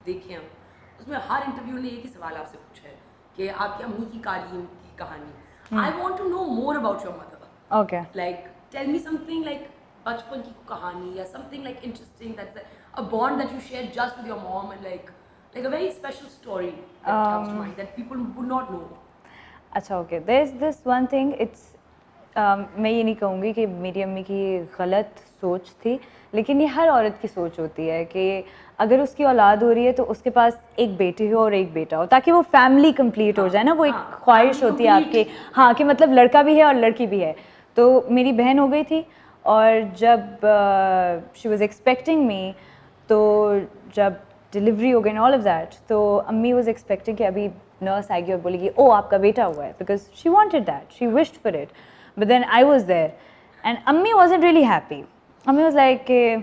देखे हम, उसमें हर इंटरव्यू ने एक ही सवाल आपसे पूछा है कि आपकी अम्मी की कालीन की कहानी। I want to know more about your mother. Okay, like tell me something like बचपन की कहानी या something like interesting that's a bond that you share just with your mom and like a very special story that comes to mind that people would not know. अच्छा okay, there is this one thing, it's मैं ये नहीं कहूँगी कि मेरी अम्मी की गलत सोच थी, लेकिन ये हर औरत की सोच होती है कि अगर उसकी औलाद हो रही है तो उसके पास एक बेटी हो और एक बेटा हो, ताकि वो फैमिली कंप्लीट हो जाए ना। वो एक ख्वाहिश होती है आपकी, हाँ, कि मतलब लड़का भी है और लड़की भी है। तो मेरी बहन हो गई थी, और जब शी वॉज एक्सपेक्टिंग मी, तो जब डिलीवरी हो गई ऑल ऑफ दैट, तो अम्मी वाज एक्सपेक्टिंग कि अभी नर्स आएगी और बोलेगी ओ आपका बेटा हुआ है, because she wanted that, she wished for it, but then I was there and अम्मी वाजंट रियली हैप्पी। अम्मी वाज लाइक कि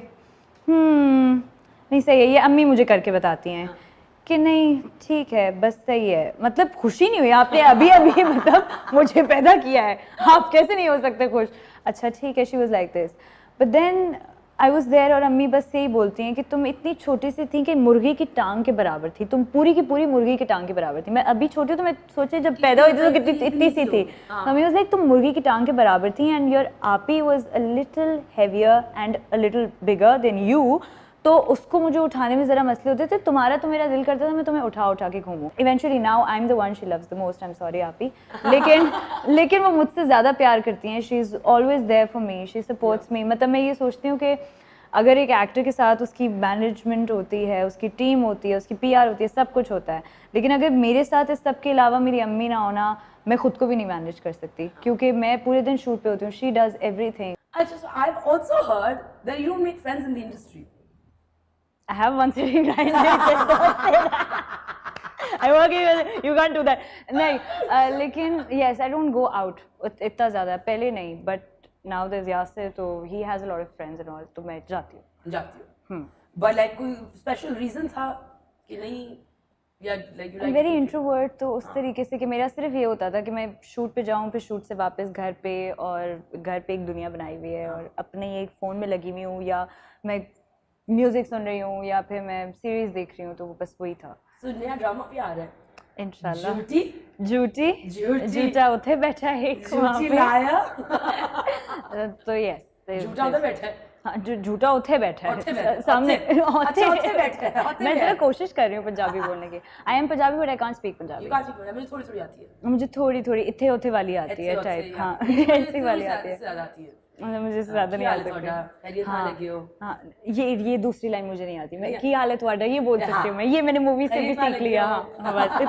नहीं सही है, ये अम्मी मुझे करके बताती हैं कि नहीं ठीक है बस सही है। मतलब खुशी नहीं हुई, आपने अभी अभी मतलब मुझे पैदा किया है, आप कैसे नहीं हो सकते खुश? अच्छा ठीक है, she was like this, but then I was there, और अम्मी बस यही बोलती हैं कि तुम इतनी छोटी सी थी कि मुर्गी की टांग के बराबर थी, तुम पूरी की पूरी मुर्गी की टांग के बराबर थी। मैं अभी छोटी हूँ तो मैं सोचे जब पैदा हुई थी तो कितनी इतनी सी थी। अम्मी वाज लाइक तुम मुर्गी की टांग के बराबर थी, एंड योर आपी was a little heavier and a little bigger than you, तो उसको मुझे उठाने में ज़रा मसले होते थे। तुम्हारा तो मेरा दिल करता था मैं तुम्हें उठा उठा के घूमूं। Eventually now I am the one she loves the most, I am sorry आपी, लेकिन वो मुझसे ज़्यादा प्यार करती हैं। She is always there for me, she supports me. मतलब मैं ये सोचती हूँ कि अगर एक एक्टर के साथ उसकी मैनेजमेंट होती है, उसकी टीम होती है, उसकी पीआर होती है, सब कुछ होता है, लेकिन अगर मेरे साथ इस सब के अलावा मेरी अम्मी ना होना, मैं खुद को भी नहीं मैनेज कर सकती, क्योंकि मैं पूरे दिन शूट पे होती हूँ। She does everything. अच्छा, so I've also heard that you don't make friends in the industry. I have one sitting right there. I work even, you can't do that. नहीं, लेकिन yes, I don't go out इतना ज़्यादा, पहले नहीं, but now there's Yasir, तो he has a lot of friends and all, तो मैं जाती हूँ। But like कोई special reason था कि नहीं, या like you like very introvert, तो उस तरीके से कि मेरा सिर्फ ये होता था कि मैं शूट पे जाऊँ, फिर शूट से वापस घर पे, और घर पे एक दुनिया बनाई हुई है और अपने एक फ़ोन में लगी हुई हूँ, या मैं म्यूज़िक सुन रही हूँ, या फिर मैं सीरीज़ देख रही हूँ, तो वो बस वही था। So नया ड्रामा भी आ रहा है इंशाल्लाह। झूठी झूठी झूठा उठे बैठा है एक वहाँ झूठी पे। लाया तो यस, झूठा उधर बैठा है। हाँ, झूठा उठे बैठा उठे है बैठा, सामने। अच्छा उठे बैठा है, उठे मैं बैठा जरा है। कोशिश कर रही हूँ पंजाबी बोलने की। I am Punjabi but I can't speak Punjabi. You can't speak Punjabi, मुझे थोड़ी थोड़ी आती है। मुझे थोड़ी थोड़ी इत्थे उथे वाली आती है टाइप, हाँ ऐसी वाली आती है। ज़्यादा आती है। मतलब मुझे ज़्यादा नहीं आ सकती। हाँ, ये दूसरी लाइन मुझे नहीं आती। मैं की हालत वाडा ये बोल सकती हूँ मैं, ये मैंने मूवी से भी सीख लिया। हाँ बस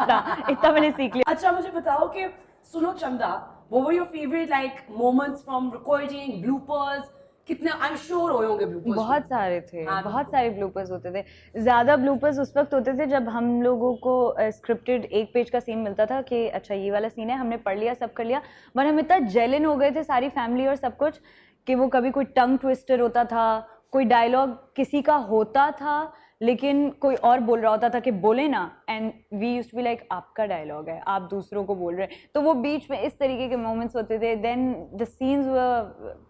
इतना मैंने सीख लिया। अच्छा मुझे बताओ कि सुनो चंदा, what were your favorite like moments from recording, bloopers? कितने आई एम श्योर होंगे ब्लूपर्स। बहुत सारे थे, बहुत सारे ब्लूपर्स होते थे। ज़्यादा ब्लूपर्स उस वक्त होते थे जब हम लोगों को स्क्रिप्टेड एक पेज का सीन मिलता था कि अच्छा ये वाला सीन है, हमने पढ़ लिया, सब कर लिया, पर हम इतना जेलन हो गए थे सारी फैमिली और सब कुछ कि वो कभी कोई टंग ट्विस्टर होता था, कोई डायलॉग किसी का होता था लेकिन कोई और बोल रहा होता था कि बोले ना, and we used to be like आपका डायलॉग है, आप दूसरों को बोल रहे हैं। तो वो बीच में इस तरीके के मोमेंट्स होते थे। देन द सीन्स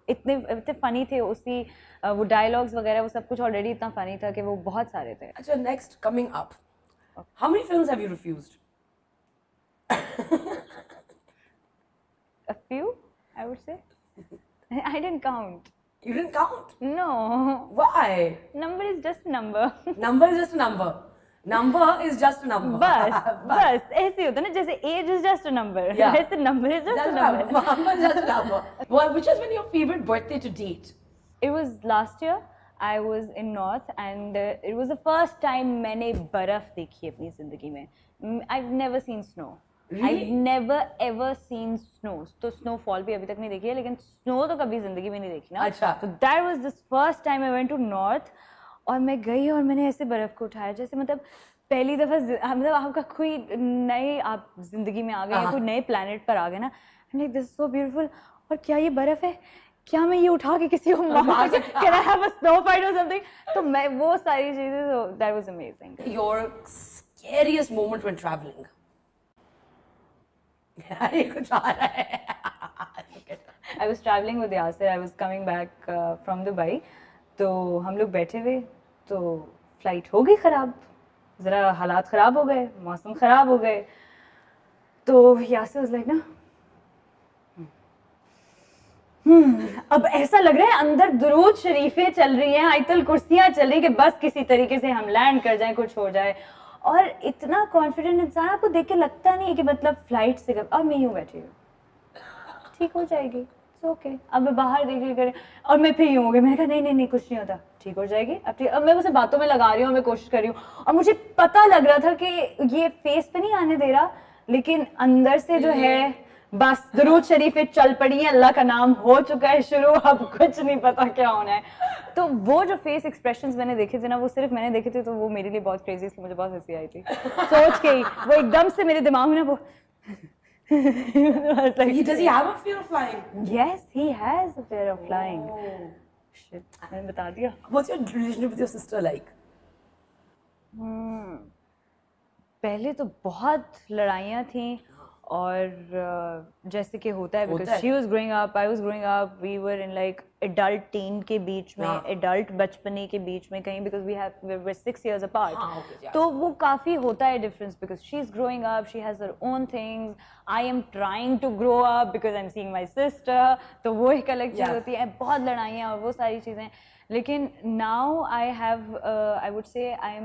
इतने फनी थे, उसी वो डायलॉग्स वगैरह वो सब कुछ ऑलरेडी इतना फनी था कि वो बहुत सारे थे। अच्छा next coming up, how many films have you refused? A few, I would say. I didn't count. You didn't count? No. Why? Number is just a number. Number is just a number. Number is just a number. बस ऐसे होता है ना, जैसे age is just a number. Yeah. ऐसे number is just a number. Number is just a number. Well, which has been your favorite birthday to date? It was last year. I was in North and it was the first time मैंने बर्फ देखी अपनी जिंदगी में. I've never seen snow. Really? I've never ever seen snow. तो snowfall भी अभी तक नहीं देखी है, लेकिन snow तो कभी जिंदगी में नहीं देखी ना. अच्छा. So that was the first time I went to North. और मैं गई और मैंने ऐसे बर्फ को उठाया जैसे मतलब पहली दफ़ा, मतलब आपका कोई नए आप जिंदगी में आ गए हैं, कोई नए प्लैनेट पर आ गए ना. Like this is so beautiful. और क्या ये बर्फ है, क्या मैं ये उठा के किसी को मार सकती, can I have a snow fight or something. तो मैं वो सारी चीजें, तो that was amazing. Your scariest moment when travelling? ये कुछ आ रहा है. I was traveling with Yasir. I was coming back from Dubai. तो हम लोग बैठे हुए, तो फ्लाइट हो गई ख़राब. ज़रा हालात ख़राब हो गए, मौसम ख़राब हो गए, तो यासिर वाज लाइक ना अब ऐसा लग रहा है अंदर दुरूद शरीफें चल रही हैं, आयतुल कुर्सियां चल रही कि बस किसी तरीके से हम लैंड कर जाएं, कुछ हो जाए। और इतना कॉन्फिडेंट इंसान आपको देख के लगता नहीं है कि मतलब फ्लाइट से अब मैं यूं बैठी हूँ, ठीक हो जाएगी, ओके अब मैं बाहर देख रही करें, और मैं फिर यूं हो गई, मैंने कहा नहीं नहीं नहीं कुछ नहीं होता, ठीक हो जाएगी अब ठीक। अब मैं उसे बातों में लगा रही हूँ, मैं कोशिश कर रही हूँ, और मुझे पता लग रहा था कि ये फेस पे नहीं आने दे रहा, लेकिन अंदर से जो है बस दुरूद शरीफ चल पड़ी है, अल्लाह का नाम हो चुका है शुरू, अब कुछ नहीं पता क्या होना है। तो वो जो फेस एक्सप्रेशंस मैंने देखे थे ना, वो सिर्फ मैंने देखे थे, तो वो मेरे लिए बहुत क्रेजी, इसलिए मुझे बहुत हंसी आई थी सोच के ही। वो एकदम से मेरे दिमाग में ना वो Does he have a fear of flying? Yes, he has a fear of flying. Oh. Shit, मैंने बता दिया। What's your relationship with your sister like? पहले तो बहुत लड़ाइयाँ थी, और जैसे कि होता है because she was growing up, I was growing up, we were in like adult teen के बीच में, एडल्ट बचपने के बीच में कहीं, because we were 6 years apart. तो वो काफ़ी होता है difference, because she is growing up, she has her own things, I am trying to grow up because I am seeing my sister, तो वो एक अलग चीज़ होती है, बहुत लड़ाइयाँ और वो सारी चीज़ें। लेकिन now I have I would say I am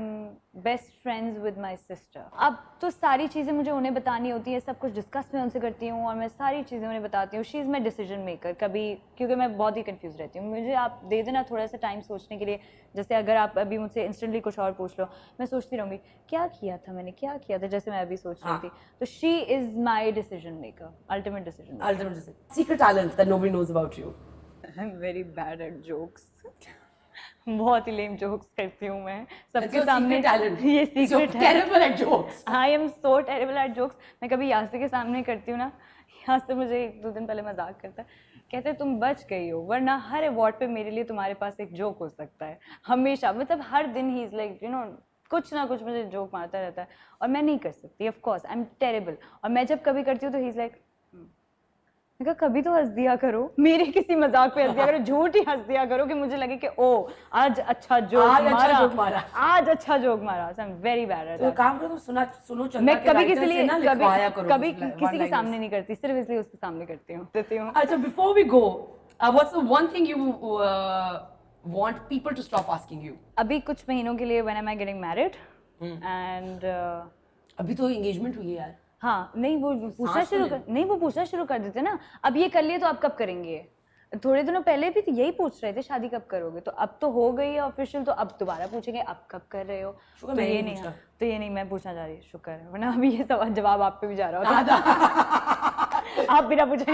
best friends with my sister. अब तो सारी चीज़ें मुझे उन्हें बतानी होती है, सब कुछ डिस्कस मैं उनसे करती हूँ, और मैं सारी चीज़ें उन्हें बताती हूँ। She is my decision maker. कभी क्योंकि मैं बहुत ही कंफ्यूज रहती हूँ, मुझे आप दे देना थोड़ा सा टाइम सोचने के लिए। जैसे अगर आप अभी मुझसे इंस्टेंटली कुछ और पूछ लो, मैं सोचती रहूँगी क्या किया था मैंने, क्या किया था, जैसे मैं अभी सोच रही थी। तो she is my decision maker, ultimate decision. Secret talent that nobody knows about you. I am very bad eight jokes. बहुत ही लेम जोक्स करती हूँ मैं सबके सामने। ये सीक्रेट है। Terrible at jokes. I am so terrible at jokes. मैं कभी यासिर के सामने करती हूँ ना, यासिर मुझे 1-2 दिन पहले मजाक करता है, कहते हैं तुम बच गई हो, वरना हर अवार्ड पे मेरे लिए तुम्हारे पास एक जोक हो सकता है हमेशा। मतलब हर दिन he is like you know कुछ ना कुछ मुझे जोक मारता रहता है, और मैं नहीं कर सकती, of course I am terrible. और मैं जब कभी करती हूँ तो ही इज लाइक मैं कभी तो हंस दिया करो, मेरे किसी मजाक पे हंस दिया करो, झूठ ही हंस दिया करो कि मुझे लगे कि ओ आज अच्छा जोक मारा, आज अच्छा जोक मारा। So I am very bad at that. काम करो, सुनो चंदा, मैं कभी किसी लिए कभी किसी के सामने नहीं करती, सिर्फ इसलिए उसके सामने करती हूँ। अच्छा, before we go, what's the one thing you want people to stop asking you? अभी कुछ महीनों के लिए when am I getting married? And अभी तो एंगेजमेंट हुई है यार। हाँ, नहीं वो पूछना शुरू कर देते ना, अब ये कर लिए तो आप कब करेंगे। थोड़े दिनों पहले भी तो यही पूछ रहे थे शादी कब करोगे, तो अब तो हो गई है ऑफिशियल, तो अब दोबारा पूछेंगे अब कब कर रहे हो। तो ये नहीं मैं पूछना चाह रही, शुक्र है, वरना अभी ये सवाल जवाब आप पे भी जा रहा होता। आप बिना पूछे